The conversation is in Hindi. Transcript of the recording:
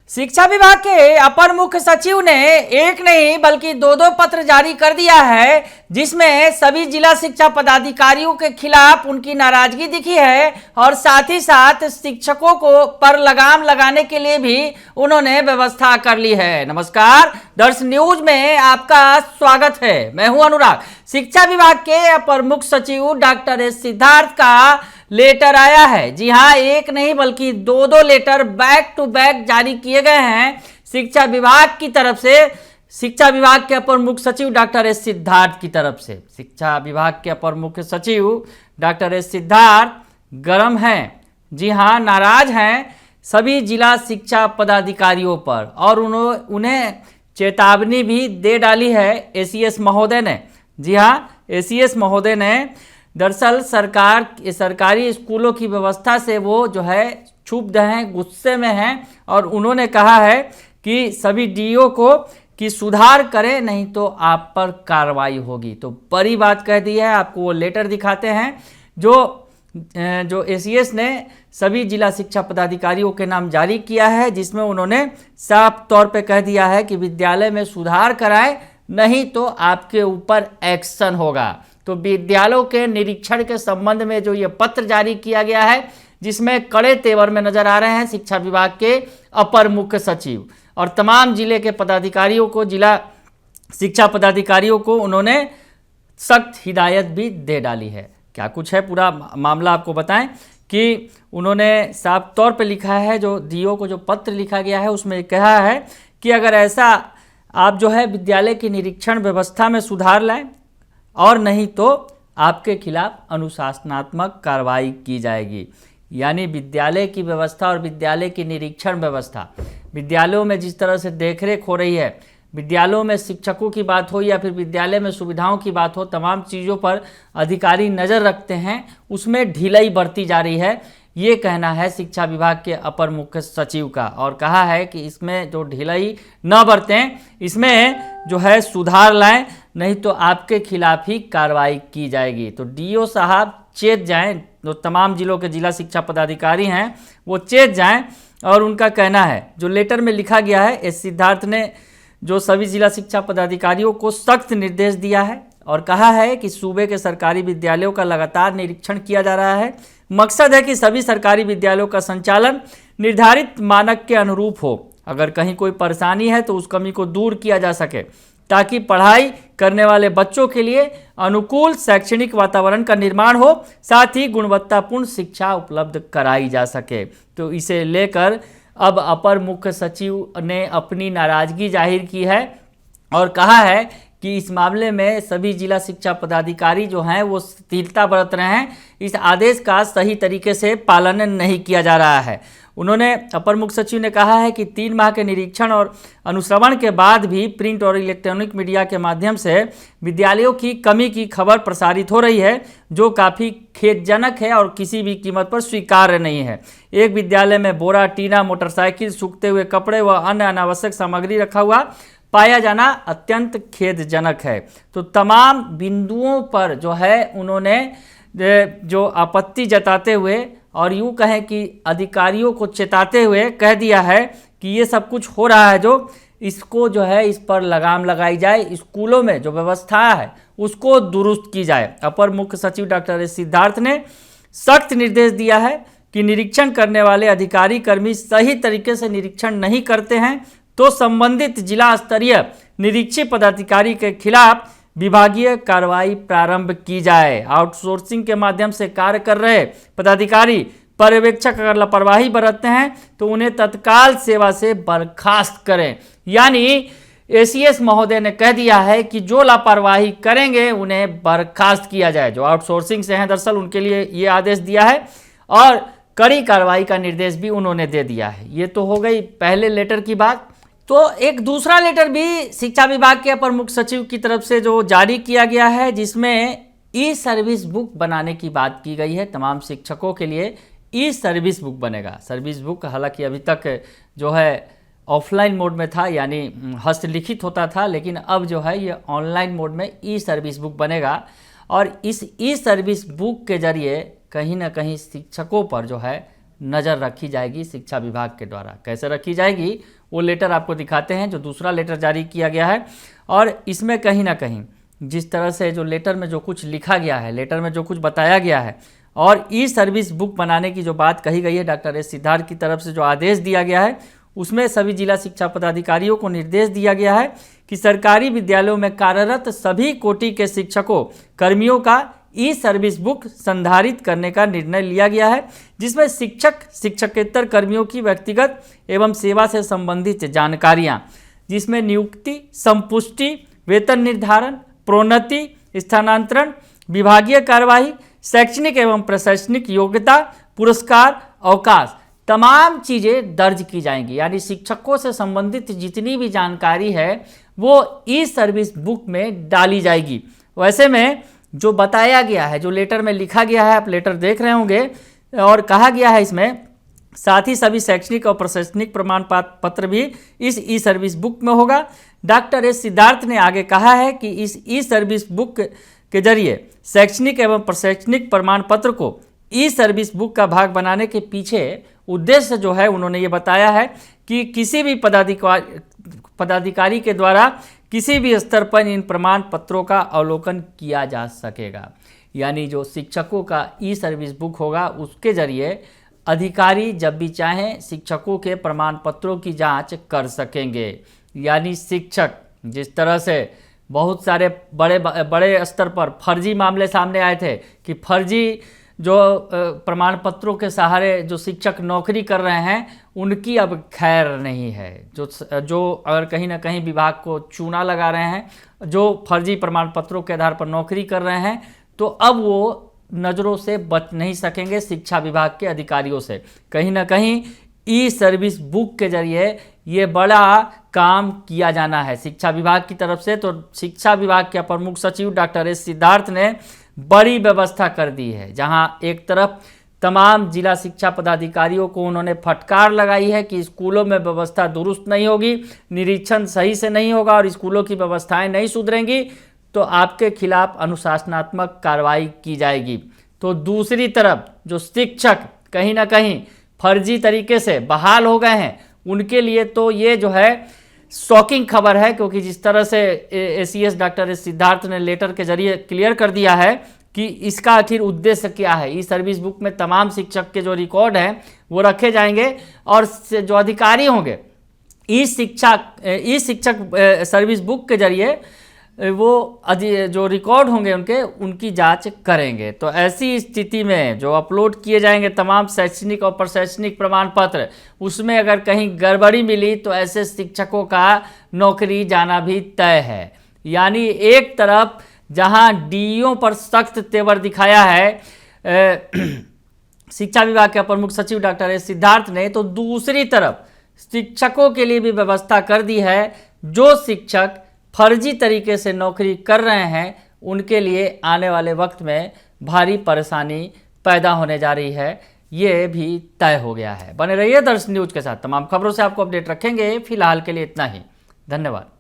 शिक्षा विभाग के अपर मुख्य सचिव ने एक नहीं बल्कि दो पत्र जारी कर दिया है, जिसमें सभी जिला शिक्षा पदाधिकारियों के खिलाफ उनकी नाराजगी दिखी है और साथ ही साथ शिक्षकों को पर लगाम लगाने के लिए भी उन्होंने व्यवस्था कर ली है। नमस्कार, दर्श न्यूज में आपका स्वागत है। मैं हूं अनुराग। शिक्षा विभाग के अपर मुख्य सचिव डॉक्टर एस सिद्धार्थ का लेटर आया है। जी हां, एक नहीं बल्कि दो लेटर बैक टू बैक जारी किए गए हैं शिक्षा विभाग की तरफ से, शिक्षा विभाग के अपर मुख्य सचिव डॉक्टर एस सिद्धार्थ की तरफ से। शिक्षा विभाग के अपर मुख्य सचिव डॉक्टर एस सिद्धार्थ गरम हैं, जी हां, नाराज हैं सभी जिला शिक्षा पदाधिकारियों पर और उन्हें चेतावनी भी दे डाली है एसीएस महोदय ने। जी हां, एसीएस महोदय ने दरअसल सरकारी स्कूलों की व्यवस्था से वो जो है क्षुब्ध हैं, गुस्से में हैं और उन्होंने कहा है कि सभी डीओ को कि सुधार करें, नहीं तो आप पर कार्रवाई होगी। तो बड़ी बात कह दी है। आपको वो लेटर दिखाते हैं जो एसीएस ने सभी जिला शिक्षा पदाधिकारियों के नाम जारी किया है, जिसमें उन्होंने साफ तौर पे कह दिया है कि विद्यालय में सुधार कराएं, नहीं तो आपके ऊपर एक्शन होगा। तो विद्यालयों के निरीक्षण के संबंध में जो ये पत्र जारी किया गया है, जिसमें कड़े तेवर में नजर आ रहे हैं शिक्षा विभाग के अपर मुख्य सचिव और तमाम जिले के पदाधिकारियों को, जिला शिक्षा पदाधिकारियों को उन्होंने सख्त हिदायत भी दे डाली है। क्या कुछ है पूरा मामला आपको बताएं कि उन्होंने साफ तौर पे लिखा है, जो डीओ को जो पत्र लिखा गया है उसमें कहा है कि अगर ऐसा आप जो है विद्यालय की निरीक्षण व्यवस्था में सुधार लाएं और नहीं तो आपके खिलाफ अनुशासनात्मक कार्रवाई की जाएगी। यानी विद्यालय की व्यवस्था और विद्यालय की निरीक्षण व्यवस्था, विद्यालयों में जिस तरह से देखरेख हो रही है, विद्यालयों में शिक्षकों की बात हो या फिर विद्यालय में सुविधाओं की बात हो, तमाम चीज़ों पर अधिकारी नज़र रखते हैं, उसमें ढिलाई बरती जा रही है, ये कहना है शिक्षा विभाग के अपर मुख्य सचिव का। और कहा है कि इसमें जो ढिलाई न बरतें, इसमें जो है सुधार लाएं, नहीं तो आपके खिलाफ ही कार्रवाई की जाएगी। तो डीओ साहब चेत जाएं, जो तमाम जिलों के जिला शिक्षा पदाधिकारी हैं वो चेत जाएं। और उनका कहना है, जो लेटर में लिखा गया है, एस सिद्धार्थ ने जो सभी जिला शिक्षा पदाधिकारियों को सख्त निर्देश दिया है और कहा है कि सूबे के सरकारी विद्यालयों का लगातार निरीक्षण किया जा रहा है। मकसद है कि सभी सरकारी विद्यालयों का संचालन निर्धारित मानक के अनुरूप हो। अगर कहीं कोई परेशानी है तो उस कमी को दूर किया जा सके, ताकि पढ़ाई करने वाले बच्चों के लिए अनुकूल शैक्षणिक वातावरण का निर्माण हो, साथ ही गुणवत्तापूर्ण शिक्षा उपलब्ध कराई जा सके। तो इसे लेकर अब अपर मुख्य सचिव ने अपनी नाराजगी जाहिर की है और कहा है कि इस मामले में सभी जिला शिक्षा पदाधिकारी जो हैं वो स्थिरता बरत रहे हैं, इस आदेश का सही तरीके से पालन नहीं किया जा रहा है। उन्होंने अपर मुख्य सचिव ने कहा है कि 3 माह के निरीक्षण और अनुश्रवण के बाद भी प्रिंट और इलेक्ट्रॉनिक मीडिया के माध्यम से विद्यालयों की कमी की खबर प्रसारित हो रही है, जो काफ़ी खेदजनक है और किसी भी कीमत पर स्वीकार्य नहीं है। एक विद्यालय में बोरा, टीना, मोटरसाइकिल, सूखते हुए कपड़े व अन्य अनावश्यक सामग्री रखा हुआ पाया जाना अत्यंत खेदजनक है। तो तमाम बिंदुओं पर जो है उन्होंने जो आपत्ति जताते हुए और यूँ कहें कि अधिकारियों को चेताते हुए कह दिया है कि ये सब कुछ हो रहा है, जो इसको जो है इस पर लगाम लगाई जाए, स्कूलों में जो व्यवस्था है उसको दुरुस्त की जाए। अपर मुख्य सचिव डॉक्टर एस सिद्धार्थ ने सख्त निर्देश दिया है कि निरीक्षण करने वाले अधिकारी कर्मी सही तरीके से निरीक्षण नहीं करते हैं तो संबंधित जिला स्तरीय निरीक्षी पदाधिकारी के खिलाफ विभागीय कार्रवाई प्रारंभ की जाए। आउटसोर्सिंग के माध्यम से कार्य कर रहे पदाधिकारी पर्यवेक्षक अगर लापरवाही बरतते हैं तो उन्हें तत्काल सेवा से बर्खास्त करें। यानी एसीएस महोदय ने कह दिया है कि जो लापरवाही करेंगे उन्हें बर्खास्त किया जाए। जो आउटसोर्सिंग से हैं दरअसल उनके लिए ये आदेश दिया है और कड़ी कार्रवाई का निर्देश भी उन्होंने दे दिया है। ये तो हो गई पहले लेटर की बात। तो एक दूसरा लेटर भी शिक्षा विभाग के अपर मुख्य सचिव की तरफ से जो जारी किया गया है, जिसमें ई सर्विस बुक बनाने की बात की गई है। तमाम शिक्षकों के लिए ई सर्विस बुक बनेगा। सर्विस बुक हालांकि अभी तक जो है ऑफलाइन मोड में था, यानी हस्तलिखित होता था, लेकिन अब जो है ये ऑनलाइन मोड में ई सर्विस बुक बनेगा और इस ई सर्विस बुक के जरिए कहीं ना कहीं शिक्षकों पर जो है नज़र रखी जाएगी शिक्षा विभाग के द्वारा। कैसे रखी जाएगी वो लेटर आपको दिखाते हैं जो दूसरा लेटर जारी किया गया है। और इसमें कहीं ना कहीं जिस तरह से जो लेटर में जो कुछ लिखा गया है, लेटर में जो कुछ बताया गया है और ई सर्विस बुक बनाने की जो बात कही गई है डॉक्टर एस सिद्धार्थ की तरफ से जो आदेश दिया गया है, उसमें सभी जिला शिक्षा पदाधिकारियों को निर्देश दिया गया है कि सरकारी विद्यालयों में कार्यरत सभी कोटि के शिक्षकों कर्मियों का ई सर्विस बुक संधारित करने का निर्णय लिया गया है, जिसमें शिक्षक शिक्षकेतर कर्मियों की व्यक्तिगत एवं सेवा से संबंधित जानकारियां, जिसमें नियुक्ति, संपुष्टि, वेतन निर्धारण, प्रोन्नति, स्थानांतरण, विभागीय कार्यवाही, शैक्षणिक एवं प्रशासनिक योग्यता, पुरस्कार, अवकाश, तमाम चीज़ें दर्ज की जाएंगी। यानी शिक्षकों से संबंधित जितनी भी जानकारी है वो ई सर्विस बुक में डाली जाएगी। वैसे में जो बताया गया है, जो लेटर में लिखा गया है, आप लेटर देख रहे होंगे, और कहा गया है इसमें साथ ही सभी शैक्षणिक और प्रशासनिक प्रमाण पत्र भी इस ई सर्विस बुक में होगा। डॉक्टर एस सिद्धार्थ ने आगे कहा है कि इस ई सर्विस बुक के जरिए शैक्षणिक एवं प्रशासनिक प्रमाण पत्र को ई सर्विस बुक का भाग बनाने के पीछे उद्देश्य जो है उन्होंने ये बताया है कि किसी भी पदाधिकारी के द्वारा किसी भी स्तर पर इन प्रमाण पत्रों का अवलोकन किया जा सकेगा। यानी जो शिक्षकों का ई सर्विस बुक होगा उसके जरिए अधिकारी जब भी चाहें शिक्षकों के प्रमाण पत्रों की जांच कर सकेंगे। यानी शिक्षक, जिस तरह से बहुत सारे बड़े स्तर पर फर्जी मामले सामने आए थे कि फर्जी जो प्रमाण पत्रों के सहारे जो शिक्षक नौकरी कर रहे हैं उनकी अब खैर नहीं है। जो अगर कहीं ना कहीं विभाग को चूना लगा रहे हैं, जो फर्जी प्रमाण पत्रों के आधार पर नौकरी कर रहे हैं, तो अब वो नज़रों से बच नहीं सकेंगे शिक्षा विभाग के अधिकारियों से। कहीं ना कहीं ई सर्विस बुक के जरिए ये बड़ा काम किया जाना है शिक्षा विभाग की तरफ से। तो शिक्षा विभाग के प्रमुख सचिव डॉक्टर एस सिद्धार्थ ने बड़ी व्यवस्था कर दी है, जहां एक तरफ तमाम जिला शिक्षा पदाधिकारियों को उन्होंने फटकार लगाई है कि स्कूलों में व्यवस्था दुरुस्त नहीं होगी, निरीक्षण सही से नहीं होगा और स्कूलों की व्यवस्थाएं नहीं सुधरेंगी तो आपके खिलाफ अनुशासनात्मक कार्रवाई की जाएगी। तो दूसरी तरफ जो शिक्षक कहीं ना कहीं फर्जी तरीके से बहाल हो गए हैं उनके लिए तो ये जो है शॉकिंग खबर है, क्योंकि जिस तरह से एसीएस डॉक्टर एस सिद्धार्थ ने लेटर के जरिए क्लियर कर दिया है कि इसका आखिर उद्देश्य क्या है। ई सर्विस बुक में तमाम शिक्षक के जो रिकॉर्ड हैं वो रखे जाएंगे और जो अधिकारी होंगे ई शिक्षक सर्विस बुक के जरिए वो जो रिकॉर्ड होंगे उनकी जांच करेंगे। तो ऐसी स्थिति में जो अपलोड किए जाएंगे तमाम शैक्षणिक और प्रशासनिक प्रमाण पत्र, उसमें अगर कहीं गड़बड़ी मिली तो ऐसे शिक्षकों का नौकरी जाना भी तय है। यानी एक तरफ जहां डीईओ पर सख्त तेवर दिखाया है शिक्षा विभाग के प्रमुख सचिव डॉक्टर एस सिद्धार्थ ने, तो दूसरी तरफ शिक्षकों के लिए भी व्यवस्था कर दी है। जो शिक्षक फर्जी तरीके से नौकरी कर रहे हैं उनके लिए आने वाले वक्त में भारी परेशानी पैदा होने जा रही है, ये भी तय हो गया है। बने रहिए दर्श न्यूज के साथ, तमाम खबरों से आपको अपडेट रखेंगे। फिलहाल के लिए इतना ही, धन्यवाद।